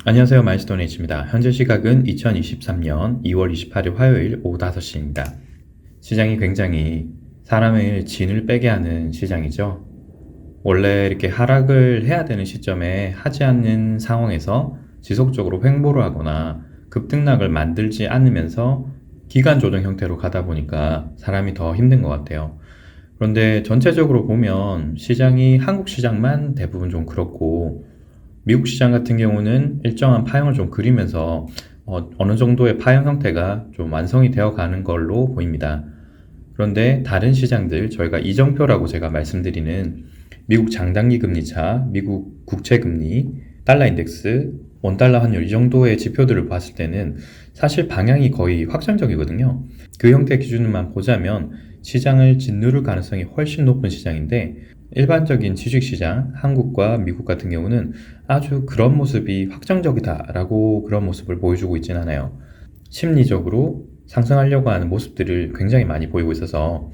안녕하세요. 마이스톤H입니다. 현재 시각은 2023년 2월 28일 화요일 오후 5시입니다. 시장이 굉장히 사람을 진을 빼게 하는 시장이죠. 원래 이렇게 하락을 해야 되는 시점에 하지 않는 상황에서 지속적으로 횡보를 하거나 급등락을 만들지 않으면서 기간 조정 형태로 가다 보니까 사람이 더 힘든 것 같아요. 그런데 전체적으로 보면 시장이 한국 시장만 대부분 좀 그렇고 미국 시장 같은 경우는 일정한 파형을 좀 그리면서 어느 정도의 파형 형태가 좀 완성이 되어 가는 걸로 보입니다. 그런데 다른 시장들, 저희가 이정표라고 제가 말씀드리는 미국 장단기 금리차, 미국 국채 금리, 달러 인덱스, 원달러 환율 이 정도의 지표들을 봤을 때는 사실 방향이 거의 확정적이거든요. 그 형태 기준만 보자면 시장을 짓누를 가능성이 훨씬 높은 시장인데, 일반적인 주식시장, 한국과 미국 같은 경우는 아주 그런 모습이 확정적이다라고 그런 모습을 보여주고 있진 않아요. 심리적으로 상승하려고 하는 모습들을 굉장히 많이 보이고 있어서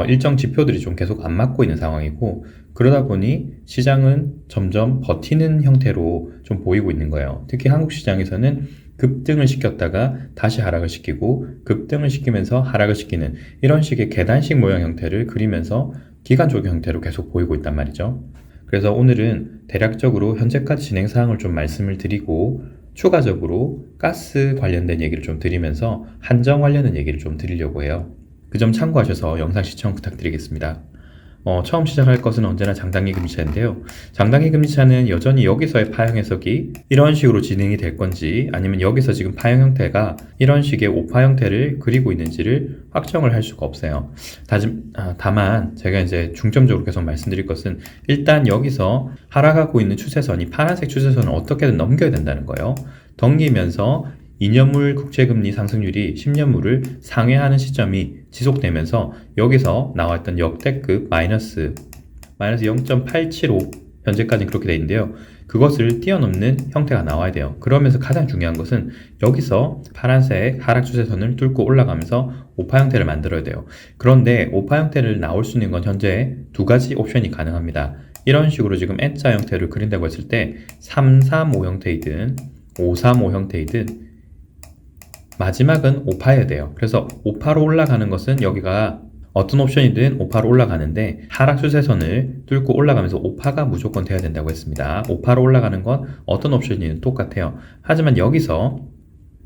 일정 지표들이 좀 계속 안 맞고 있는 상황이고, 그러다 보니 시장은 점점 버티는 형태로 좀 보이고 있는 거예요. 특히 한국 시장에서는 급등을 시켰다가 다시 하락을 시키고 급등을 시키면서 하락을 시키는 이런 식의 계단식 모양 형태를 그리면서 기간 조정 형태로 계속 보이고 있단 말이죠. 그래서 오늘은 대략적으로 현재까지 진행 사항을 좀 말씀을 드리고, 추가적으로 가스 관련된 얘기를 좀 드리면서 한정 관련된 얘기를 좀 드리려고 해요. 그 점 참고하셔서 영상 시청 부탁드리겠습니다. 처음 시작할 것은 언제나 장단기 금리차인데요. 장단기 금리차는 여전히 여기서의 파형 해석이 이런 식으로 진행이 될 건지, 아니면 여기서 지금 파형 형태가 이런 식의 오파 형태를 그리고 있는지를 확정을 할 수가 없어요. 다만 제가 이제 중점적으로 계속 말씀드릴 것은, 일단 여기서 하락하고 있는 추세선이 파란색 추세선을 어떻게든 넘겨야 된다는 거예요. 넘기면서 2년물 국채금리 상승률이 10년물을 상회하는 시점이 지속되면서 여기서 나왔던 역대급 마이너스 0.875, 현재까지는 그렇게 돼 있는데요. 그것을 뛰어넘는 형태가 나와야 돼요. 그러면서 가장 중요한 것은 여기서 파란색 하락 추세선을 뚫고 올라가면서 오파 형태를 만들어야 돼요. 그런데 오파 형태를 나올 수 있는 건 현재 두 가지 옵션이 가능합니다. 이런 식으로 지금 N자 형태를 그린다고 했을 때 335 형태이든 535 형태이든 마지막은 오파여야 돼요. 그래서 오파로 올라가는 것은 여기가 어떤 옵션이든 오파로 올라가는데, 하락 추세선을 뚫고 올라가면서 오파가 무조건 돼야 된다고 했습니다. 오파로 올라가는 건 어떤 옵션이든 똑같아요. 하지만 여기서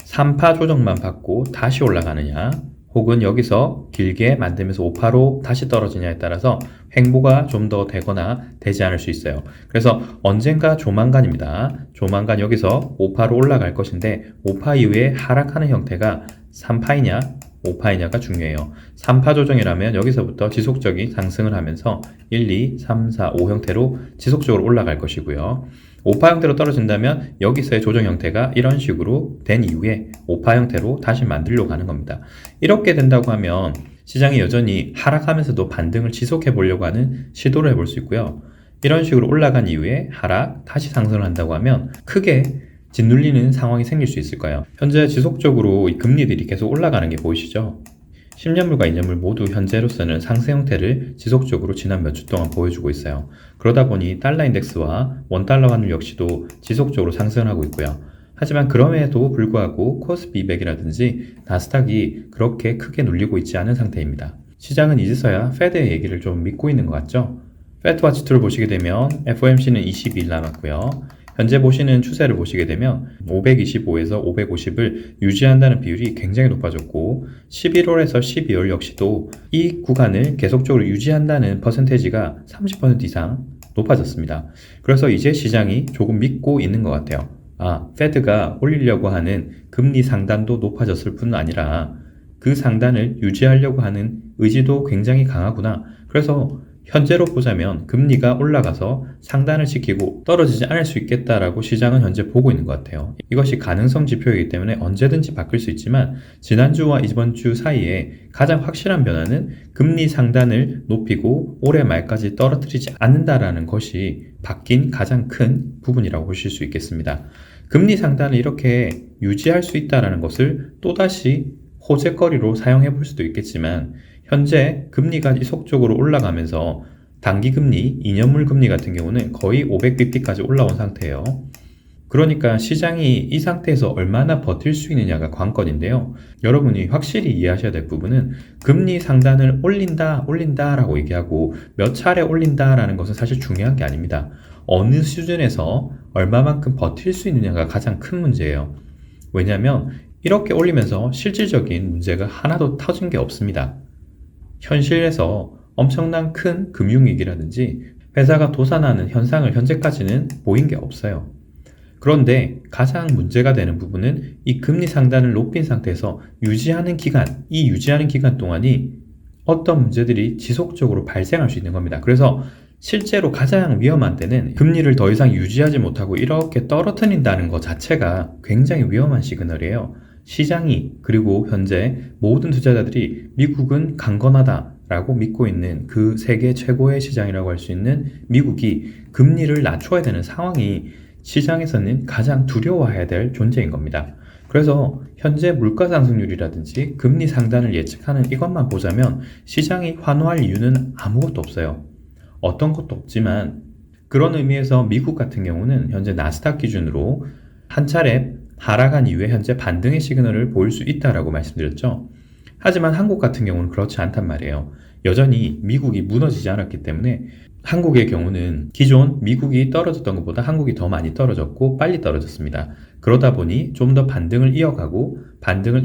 3파 조정만 받고 다시 올라가느냐, 혹은 여기서 길게 만들면서 오파로 다시 떨어지냐에 따라서 횡보가 좀 더 되거나 되지 않을 수 있어요. 그래서 언젠가 조만간입니다. 조만간 여기서 오파로 올라갈 것인데, 오파 이후에 하락하는 형태가 3파이냐 5파이냐가 중요해요. 3파 조정이라면 여기서부터 지속적인 상승을 하면서 1, 2, 3, 4, 5 형태로 지속적으로 올라갈 것이고요. 5파 형태로 떨어진다면 여기서의 조정 형태가 이런 식으로 된 이후에 5파 형태로 다시 만들려고 하는 겁니다. 이렇게 된다고 하면 시장이 여전히 하락하면서도 반등을 지속해 보려고 하는 시도를 해볼 수 있고요. 이런 식으로 올라간 이후에 하락, 다시 상승을 한다고 하면 크게 짓눌리는 상황이 생길 수 있을 거예요. 현재 지속적으로 이 금리들이 계속 올라가는 게 보이시죠? 10년물과 2년물 모두 현재로서는 상승 형태를 지속적으로 지난 몇 주 동안 보여주고 있어요. 그러다 보니 달러 인덱스와 원달러 환율 역시도 지속적으로 상승을 하고 있고요. 하지만 그럼에도 불구하고 코스피 200이라든지 나스닥이 그렇게 크게 눌리고 있지 않은 상태입니다. 시장은 이제서야 페드의 얘기를 좀 믿고 있는 것 같죠? 페드와치 툴을 보시게 되면 FOMC는 22일 남았고요. 현재 보시는 추세를 보시게 되면 525에서 550을 유지한다는 비율이 굉장히 높아졌고, 11월에서 12월 역시도 이 구간을 계속적으로 유지한다는 퍼센테이지가 30% 이상 높아졌습니다. 그래서 이제 시장이 조금 믿고 있는 것 같아요. 페드가 올리려고 하는 금리 상단도 높아졌을 뿐 아니라 그 상단을 유지하려고 하는 의지도 굉장히 강하구나. 그래서 현재로 보자면 금리가 올라가서 상단을 지키고 떨어지지 않을 수 있겠다라고 시장은 현재 보고 있는 것 같아요. 이것이 가능성 지표이기 때문에 언제든지 바뀔 수 있지만, 지난주와 이번 주 사이에 가장 확실한 변화는 금리 상단을 높이고 올해 말까지 떨어뜨리지 않는다라는 것이 바뀐 가장 큰 부분이라고 보실 수 있겠습니다. 금리 상단을 이렇게 유지할 수 있다는 것을 또다시 호재거리로 사용해 볼 수도 있겠지만, 현재 금리가 지속적으로 올라가면서 단기금리, 2년물 금리 같은 경우는 거의 500bp까지 올라온 상태예요. 그러니까 시장이 이 상태에서 얼마나 버틸 수 있느냐가 관건인데요. 여러분이 확실히 이해하셔야 될 부분은 금리 상단을 올린다라고 얘기하고 몇 차례 올린다라는 것은 사실 중요한 게 아닙니다. 어느 수준에서 얼마만큼 버틸 수 있느냐가 가장 큰 문제예요. 왜냐하면 이렇게 올리면서 실질적인 문제가 하나도 터진 게 없습니다. 현실에서 엄청난 큰 금융위기라든지 회사가 도산하는 현상을 현재까지는 보인 게 없어요. 그런데 가장 문제가 되는 부분은 이 금리 상단을 높인 상태에서 유지하는 기간, 이 유지하는 기간 동안이 어떤 문제들이 지속적으로 발생할 수 있는 겁니다. 그래서 실제로 가장 위험한 때는 금리를 더 이상 유지하지 못하고 이렇게 떨어뜨린다는 것 자체가 굉장히 위험한 시그널이에요. 시장이 그리고 현재 모든 투자자들이 미국은 강건하다라고 믿고 있는 그 세계 최고의 시장이라고 할 수 있는 미국이 금리를 낮춰야 되는 상황이 시장에서는 가장 두려워해야 될 존재인 겁니다. 그래서 현재 물가 상승률이라든지 금리 상단을 예측하는 이것만 보자면 시장이 환호할 이유는 아무것도 없어요. 어떤 것도 없지만 그런 의미에서 미국 같은 경우는 현재 나스닥 기준으로 한 차례 하락한 이후에 현재 반등의 시그널을 보일 수 있다라고 말씀드렸죠. 하지만 한국 같은 경우는 그렇지 않단 말이에요. 여전히 미국이 무너지지 않았기 때문에 한국의 경우는 기존 미국이 떨어졌던 것보다 한국이 더 많이 떨어졌고 빨리 떨어졌습니다. 그러다 보니 좀 더 반등을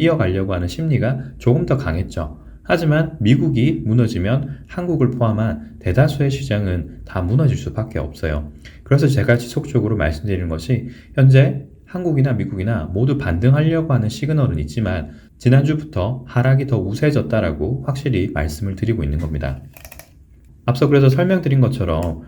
이어가려고 하는 심리가 조금 더 강했죠. 하지만 미국이 무너지면 한국을 포함한 대다수의 시장은 다 무너질 수밖에 없어요. 그래서 제가 지속적으로 말씀드리는 것이 현재 한국이나 미국이나 모두 반등하려고 하는 시그널은 있지만 지난주부터 하락이 더 우세해졌다라고 확실히 말씀을 드리고 있는 겁니다. 앞서 그래서 설명드린 것처럼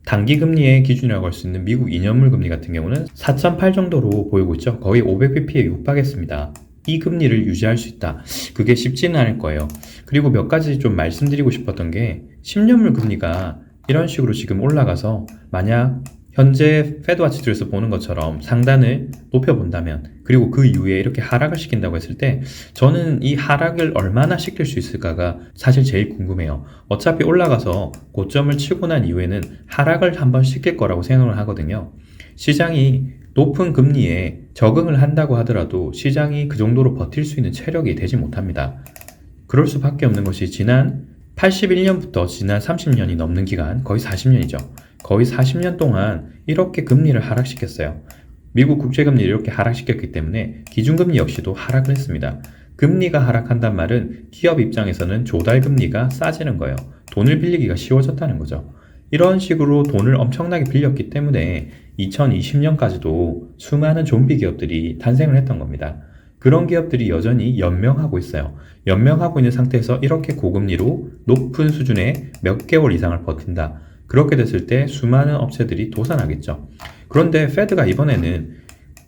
단기금리의 기준이라고 할 수 있는 미국 2년물 금리 같은 경우는 4.8 정도로 보이고 있죠. 거의 500bp에 육박했습니다. 이 금리를 유지할 수 있다. 그게 쉽지는 않을 거예요. 그리고 몇 가지 좀 말씀드리고 싶었던 게 10년물 금리가 이런 식으로 지금 올라가서 만약 현재 패드와치들에서 보는 것처럼 상단을 높여본다면 그리고 그 이후에 이렇게 하락을 시킨다고 했을 때 저는 이 하락을 얼마나 시킬 수 있을까가 사실 제일 궁금해요. 어차피 올라가서 고점을 치고 난 이후에는 하락을 한번 시킬 거라고 생각을 하거든요. 시장이 높은 금리에 적응을 한다고 하더라도 시장이 그 정도로 버틸 수 있는 체력이 되지 못합니다. 그럴 수밖에 없는 것이 지난 81년부터 지난 30년이 넘는 기간, 거의 40년이죠. 거의 40년 동안 이렇게 금리를 하락시켰어요. 미국 국채금리를 이렇게 하락시켰기 때문에 기준금리 역시도 하락을 했습니다. 금리가 하락한단 말은 기업 입장에서는 조달금리가 싸지는 거예요. 돈을 빌리기가 쉬워졌다는 거죠. 이런 식으로 돈을 엄청나게 빌렸기 때문에 2020년까지도 수많은 좀비 기업들이 탄생을 했던 겁니다. 그런 기업들이 여전히 연명하고 있어요. 연명하고 있는 상태에서 이렇게 고금리로 높은 수준의 몇 개월 이상을 버틴다. 그렇게 됐을 때 수많은 업체들이 도산하겠죠. 그런데 페드가 이번에는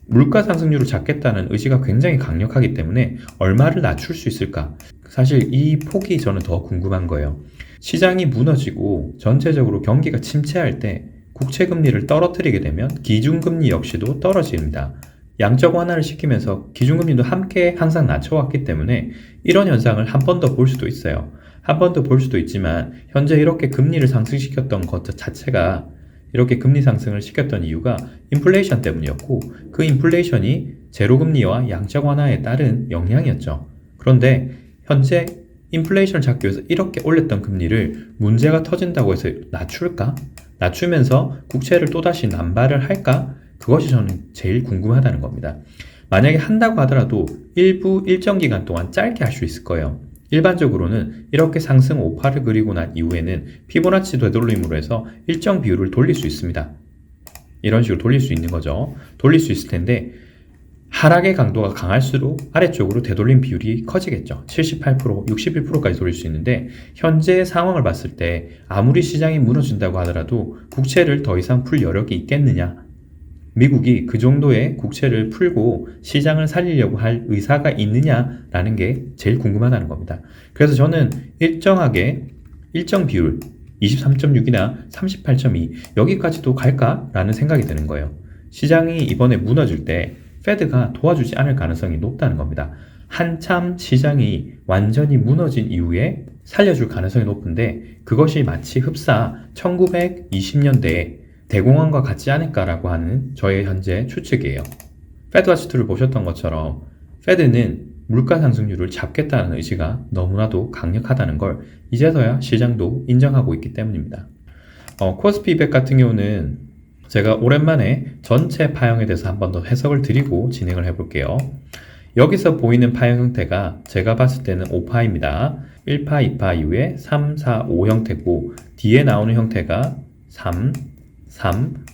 물가 상승률을 잡겠다는 의지가 굉장히 강력하기 때문에 얼마를 낮출 수 있을까? 사실 이 폭이 저는 더 궁금한 거예요. 시장이 무너지고 전체적으로 경기가 침체할 때 국채 금리를 떨어뜨리게 되면 기준금리 역시도 떨어집니다. 양적 완화를 시키면서 기준금리도 함께 항상 낮춰왔기 때문에 이런 현상을 한 번 더 볼 수도 있어요. 한 번 더 볼 수도 있지만 현재 이렇게 금리를 상승시켰던 것 자체가 이렇게 금리 상승을 시켰던 이유가 인플레이션 때문이었고 그 인플레이션이 제로금리와 양적 완화에 따른 영향이었죠. 그런데 현재 인플레이션을 잡기 위해서 이렇게 올렸던 금리를 문제가 터진다고 해서 낮출까? 낮추면서 국채를 또다시 남발을 할까? 그것이 저는 제일 궁금하다는 겁니다. 만약에 한다고 하더라도 일정 기간 동안 짧게 할 수 있을 거예요. 일반적으로는 이렇게 상승 오파를 그리고 난 이후에는 피보나치 되돌림으로 해서 일정 비율을 돌릴 수 있습니다. 이런 식으로 돌릴 수 있는 거죠. 돌릴 수 있을 텐데 하락의 강도가 강할수록 아래쪽으로 되돌림 비율이 커지겠죠. 78%, 61%까지 돌릴 수 있는데 현재 상황을 봤을 때 아무리 시장이 무너진다고 하더라도 국채를 더 이상 풀 여력이 있겠느냐? 미국이 그 정도의 국채를 풀고 시장을 살리려고 할 의사가 있느냐라는 게 제일 궁금하다는 겁니다. 그래서 저는 일정 비율 23.6이나 38.2 여기까지도 갈까라는 생각이 드는 거예요. 시장이 이번에 무너질 때 페드가 도와주지 않을 가능성이 높다는 겁니다. 한참 시장이 완전히 무너진 이후에 살려줄 가능성이 높은데 그것이 마치 흡사 1920년대에 대공황과 같지 않을까라고 하는 저의 현재 추측이에요. 패드와치2를 보셨던 것처럼 패드는 물가 상승률을 잡겠다는 의지가 너무나도 강력하다는 걸 이제서야 시장도 인정하고 있기 때문입니다. 코스피 200 같은 경우는 제가 오랜만에 전체 파형에 대해서 한 번 더 해석을 드리고 진행을 해볼게요. 여기서 보이는 파형 형태가 제가 봤을 때는 5파입니다. 1파, 2파 이후에 3, 4, 5 형태고 뒤에 나오는 형태가 3,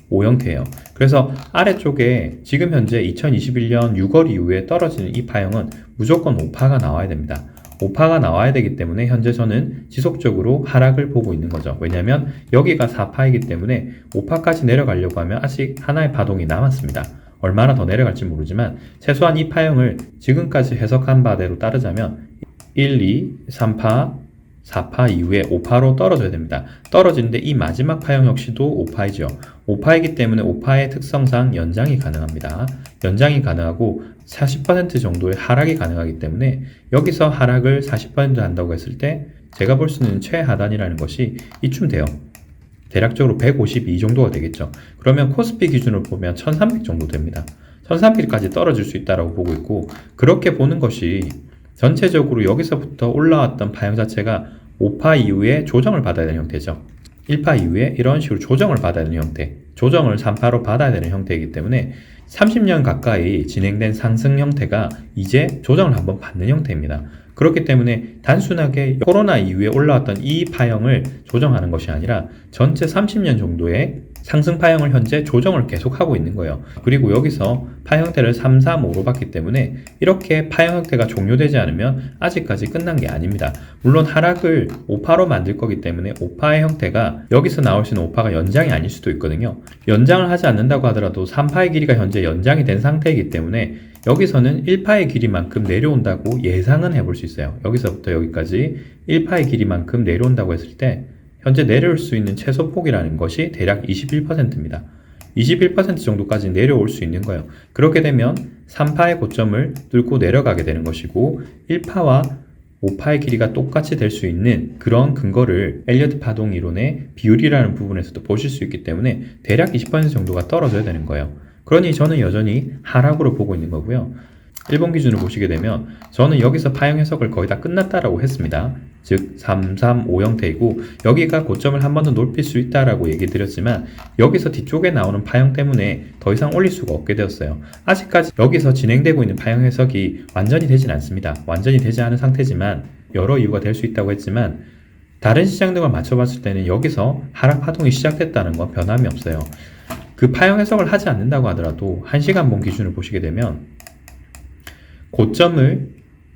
5 형태예요. 그래서 아래쪽에 지금 현재 2021년 6월 이후에 떨어지는 이 파형은 무조건 5파가 나와야 됩니다. 5파가 나와야 되기 때문에 현재 저는 지속적으로 하락을 보고 있는 거죠. 왜냐하면 여기가 4파이기 때문에 5파까지 내려가려고 하면 아직 하나의 파동이 남았습니다. 얼마나 더 내려갈지 모르지만 최소한 이 파형을 지금까지 해석한 바대로 따르자면 1, 2, 3파, 4파 이후에 5파로 떨어져야 됩니다. 떨어지는데 이 마지막 파형 역시도 5파이죠. 5파이기 때문에 5파의 특성상 연장이 가능합니다. 연장이 가능하고 40% 정도의 하락이 가능하기 때문에 여기서 하락을 40% 한다고 했을 때 제가 볼 수 있는 최하단이라는 것이 이쯤 돼요. 대략적으로 152 정도가 되겠죠. 그러면 코스피 기준으로 보면 1300 정도 됩니다. 1300까지 떨어질 수 있다고 보고 있고, 그렇게 보는 것이 전체적으로 여기서부터 올라왔던 파형 자체가 5파 이후에 조정을 받아야 되는 형태죠. 1파 이후에 이런 식으로 조정을 받아야 되는 형태, 조정을 3파로 받아야 되는 형태이기 때문에 30년 가까이 진행된 상승 형태가 이제 조정을 한번 받는 형태입니다. 그렇기 때문에 단순하게 코로나 이후에 올라왔던 이 파형을 조정하는 것이 아니라 전체 30년 정도의 상승 파형을 현재 조정을 계속하고 있는 거예요. 그리고 여기서 파형 형태를 3, 4, 5로 봤기 때문에 이렇게 파형 형태가 종료되지 않으면 아직까지 끝난 게 아닙니다. 물론 하락을 5파로 만들 거기 때문에 5파의 형태가 여기서 나올 수 있는 5파가 연장이 아닐 수도 있거든요. 연장을 하지 않는다고 하더라도 3파의 길이가 현재 연장이 된 상태이기 때문에 여기서는 1파의 길이만큼 내려온다고 예상은 해볼 수 있어요. 여기서부터 여기까지 1파의 길이만큼 내려온다고 했을 때 현재 내려올 수 있는 최소폭이라는 것이 대략 21%입니다. 21% 정도까지 내려올 수 있는 거예요. 그렇게 되면 3파의 고점을 뚫고 내려가게 되는 것이고 1파와 5파의 길이가 똑같이 될 수 있는 그런 근거를 엘리어트 파동 이론의 비율이라는 부분에서도 보실 수 있기 때문에 대략 20% 정도가 떨어져야 되는 거예요. 그러니 저는 여전히 하락으로 보고 있는 거고요. 일본 기준으로 보시게 되면 저는 여기서 파형 해석을 거의 다 끝났다라고 했습니다. 즉 3, 3, 5 형태이고 여기가 고점을 한 번 더 높일 수 있다라고 얘기 드렸지만 여기서 뒤쪽에 나오는 파형 때문에 더 이상 올릴 수가 없게 되었어요. 아직까지 여기서 진행되고 있는 파형 해석이 완전히 되진 않습니다. 완전히 되지 않은 상태지만 여러 이유가 될 수 있다고 했지만 다른 시장 등을 맞춰봤을 때는 여기서 하락 파동이 시작됐다는 건 변함이 없어요. 그 파형 해석을 하지 않는다고 하더라도 1시간봉 기준을 보시게 되면 고점을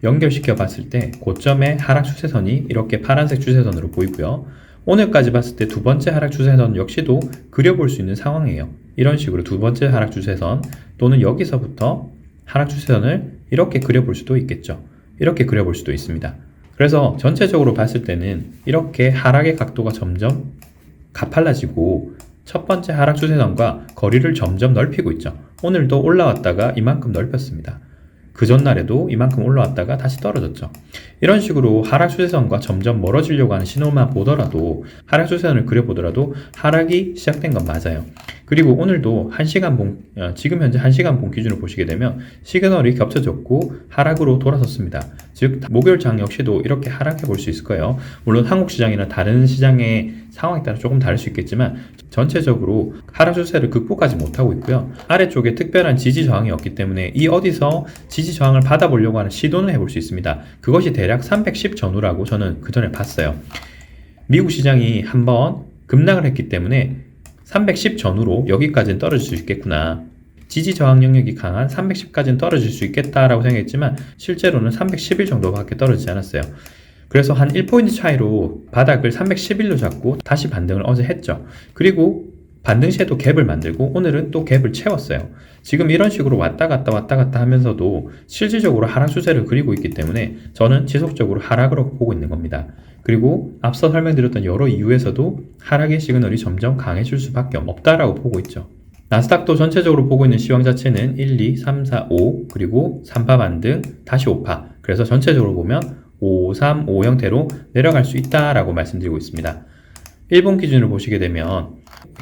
연결시켜 봤을 때 고점의 하락 추세선이 이렇게 파란색 추세선으로 보이고요. 오늘까지 봤을 때 두 번째 하락 추세선 역시도 그려볼 수 있는 상황이에요. 이런 식으로 두 번째 하락 추세선 또는 여기서부터 하락 추세선을 이렇게 그려볼 수도 있겠죠. 이렇게 그려볼 수도 있습니다. 그래서 전체적으로 봤을 때는 이렇게 하락의 각도가 점점 가팔라지고 첫 번째 하락 추세선과 거리를 점점 넓히고 있죠. 오늘도 올라왔다가 이만큼 넓혔습니다. 그 전날에도 이만큼 올라왔다가 다시 떨어졌죠. 이런 식으로 하락 추세선과 점점 멀어지려고 하는 신호만 보더라도 하락 추세선을 그려보더라도 하락이 시작된 건 맞아요. 그리고 오늘도 1시간봉, 지금 현재 1시간봉 기준으로 보시게 되면 시그널이 겹쳐졌고 하락으로 돌아섰습니다. 즉 목요일 장 역시도 이렇게 하락해 볼 수 있을 거예요. 물론 한국 시장이나 다른 시장의 상황에 따라 조금 다를 수 있겠지만 전체적으로 하락 추세를 극복하지 못하고 있고요. 아래쪽에 특별한 지지 저항이 없기 때문에 이 어디서 지지 저항을 받아보려고 하는 시도는 해볼 수 있습니다. 그것이 대략 310 전후라고 저는 그 전에 봤어요. 미국 시장이 한번 급락을 했기 때문에 310 전후로 여기까지는 떨어질 수 있겠구나. 지지 저항 영역이 강한 310까지는 떨어질 수 있겠다라고 생각했지만 실제로는 311 정도밖에 떨어지지 않았어요. 그래서 한 1포인트 차이로 바닥을 311로 잡고 다시 반등을 어제 했죠. 그리고 반등 시에도 갭을 만들고 오늘은 또 갭을 채웠어요. 지금 이런 식으로 왔다 갔다 하면서도 실질적으로 하락 추세를 그리고 있기 때문에 저는 지속적으로 하락으로 보고 있는 겁니다. 그리고 앞서 설명드렸던 여러 이유에서도 하락의 시그널이 점점 강해질 수밖에 없다라고 보고 있죠. 나스닥도 전체적으로 보고 있는 시황 자체는 1, 2, 3, 4, 5 그리고 3파 반등 다시 5파, 그래서 전체적으로 보면 5, 3, 5 형태로 내려갈 수 있다라고 말씀드리고 있습니다. 일본 기준으로 보시게 되면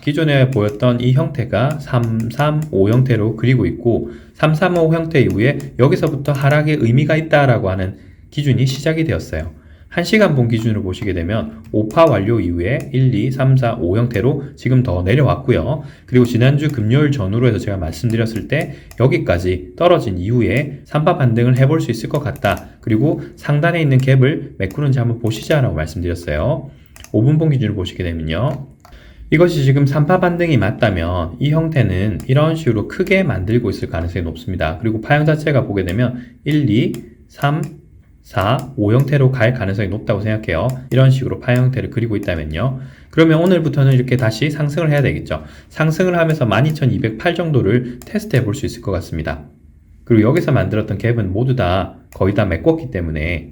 기존에 보였던 이 형태가 335 형태로 그리고 있고 335 형태 이후에 여기서부터 하락의 의미가 있다라고 하는 기준이 시작이 되었어요. 1시간 본 기준으로 보시게 되면 5파 완료 이후에 1, 2, 3, 4, 5 형태로 지금 더 내려왔고요. 그리고 지난주 금요일 전후로 해서 제가 말씀드렸을 때 여기까지 떨어진 이후에 3파 반등을 해볼 수 있을 것 같다. 그리고 상단에 있는 갭을 메꾸는지 한번 보시자라고 말씀드렸어요. 5분 본 기준으로 보시게 되면요. 이것이 지금 3파 반등이 맞다면 이 형태는 이런 식으로 크게 만들고 있을 가능성이 높습니다. 그리고 파형 자체가 보게 되면 1, 2, 3, 4, 5 형태로 갈 가능성이 높다고 생각해요. 이런 식으로 파형 형태를 그리고 있다면요. 그러면 오늘부터는 이렇게 다시 상승을 해야 되겠죠. 상승을 하면서 12,208 정도를 테스트해 볼 수 있을 것 같습니다. 그리고 여기서 만들었던 갭은 모두 다 거의 다 메꿨기 때문에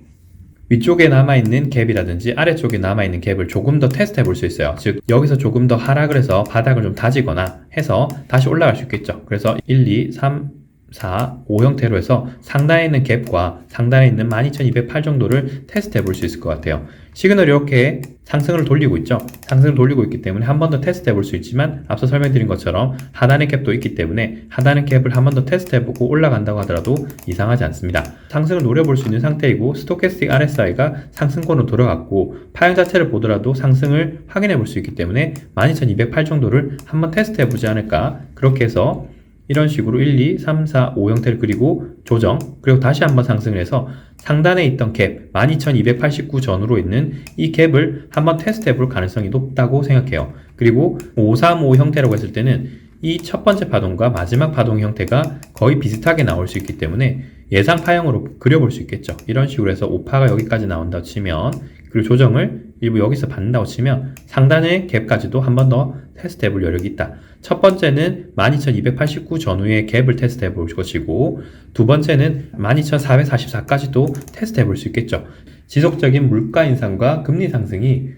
위쪽에 남아있는 갭이라든지 아래쪽에 남아있는 갭을 조금 더 테스트해 볼 수 있어요. 즉 여기서 조금 더 하락을 해서 바닥을 좀 다지거나 해서 다시 올라갈 수 있겠죠. 그래서 1, 2, 3, 4, 5 형태로 해서 상단에 있는 갭과 상단에 있는 12,208 정도를 테스트해 볼 수 있을 것 같아요. 시그널이 이렇게 상승을 돌리고 있죠. 상승을 돌리고 있기 때문에 한 번 더 테스트해 볼 수 있지만 앞서 설명드린 것처럼 하단의 갭도 있기 때문에 하단의 갭을 한 번 더 테스트해 보고 올라간다고 하더라도 이상하지 않습니다. 상승을 노려볼 수 있는 상태이고 스토캐스틱 RSI가 상승권으로 돌아갔고 파형 자체를 보더라도 상승을 확인해 볼 수 있기 때문에 12,208 정도를 한번 테스트해 보지 않을까. 그렇게 해서 이런 식으로 1, 2, 3, 4, 5 형태를 그리고 조정, 그리고 다시 한번 상승을 해서 상단에 있던 갭 12,289 전후로 있는 이 갭을 한번 테스트해 볼 가능성이 높다고 생각해요. 그리고 535 형태라고 했을 때는 이 첫 번째 파동과 마지막 파동 형태가 거의 비슷하게 나올 수 있기 때문에 예상 파형으로 그려볼 수 있겠죠. 이런 식으로 해서 5파가 여기까지 나온다고 치면, 그리고 조정을 일부 여기서 받는다고 치면 상단의 갭까지도 한 번 더 테스트해 볼 여력이 있다. 첫 번째는 12,289 전후의 갭을 테스트해 볼 것이고, 두 번째는 12,444까지도 테스트해 볼 수 있겠죠. 지속적인 물가 인상과 금리 상승이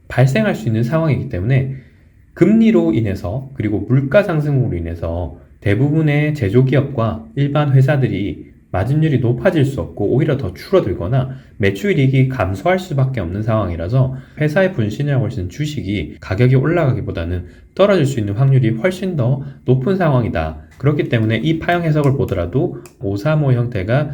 발생할 수 있는 상황이기 때문에 금리로 인해서 그리고 물가 상승으로 인해서 대부분의 제조기업과 일반 회사들이 마진율이 높아질 수 없고 오히려 더 줄어들거나 매출이익이 감소할 수밖에 없는 상황이라서 회사의 분신이라고 할 수 있는 주식이 가격이 올라가기보다는 떨어질 수 있는 확률이 훨씬 더 높은 상황이다. 그렇기 때문에 이 파형 해석을 보더라도 535 형태가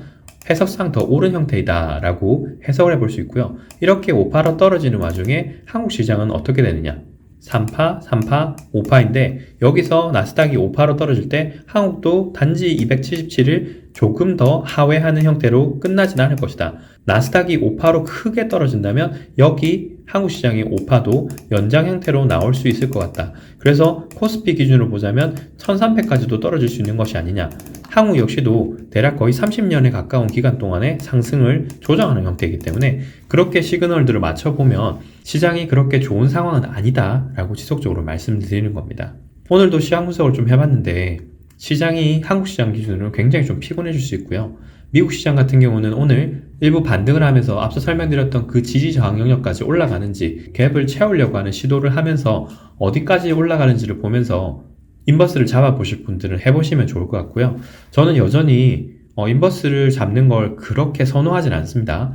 해석상 더 옳은 형태이다 라고 해석을 해볼 수 있고요. 이렇게 5파로 떨어지는 와중에 한국 시장은 어떻게 되느냐? 3파, 3파, 5파인데 여기서 나스닥이 5파로 떨어질 때 한국도 단지 277을 조금 더 하회하는 형태로 끝나진 않을 것이다. 나스닥이 5파로 크게 떨어진다면 여기 한국 시장의 5파도 연장 형태로 나올 수 있을 것 같다. 그래서 코스피 기준으로 보자면 1300까지도 떨어질 수 있는 것이 아니냐. 한국 역시도 대략 거의 30년에 가까운 기간 동안에 상승을 조정하는 형태이기 때문에 그렇게 시그널들을 맞춰보면 시장이 그렇게 좋은 상황은 아니다 라고 지속적으로 말씀드리는 겁니다. 오늘도 시황 분석을 좀 해봤는데 시장이 한국 시장 기준으로 굉장히 좀 피곤해질 수 있고요. 미국 시장 같은 경우는 오늘 일부 반등을 하면서 앞서 설명드렸던 그 지지 저항 영역까지 올라가는지 갭을 채우려고 하는 시도를 하면서 어디까지 올라가는지를 보면서 인버스를 잡아보실 분들은 해보시면 좋을 것 같고요. 저는 여전히 인버스를 잡는 걸 그렇게 선호하진 않습니다.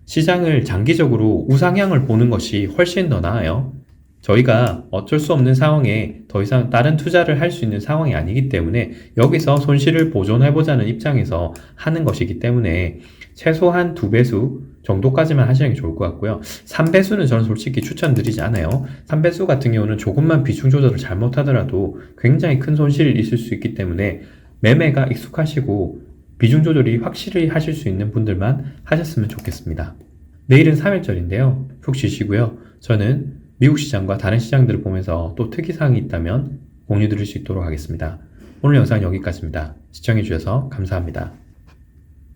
시장을 장기적으로 우상향을 보는 것이 훨씬 더 나아요. 저희가 어쩔 수 없는 상황에 더 이상 다른 투자를 할 수 있는 상황이 아니기 때문에 여기서 손실을 보존해보자는 입장에서 하는 것이기 때문에 최소한 2배수 정도까지만 하시는 게 좋을 것 같고요. 3배수는 저는 솔직히 추천드리지 않아요. 3배수 같은 경우는 조금만 비중 조절을 잘못하더라도 굉장히 큰 손실이 있을 수 있기 때문에 매매가 익숙하시고 비중 조절이 확실히 하실 수 있는 분들만 하셨으면 좋겠습니다. 내일은 3일절인데요. 푹 쉬시고요. 저는 미국 시장과 다른 시장들을 보면서 또 특이사항이 있다면 공유 드릴 수 있도록 하겠습니다. 오늘 영상은 여기까지입니다. 시청해주셔서 감사합니다.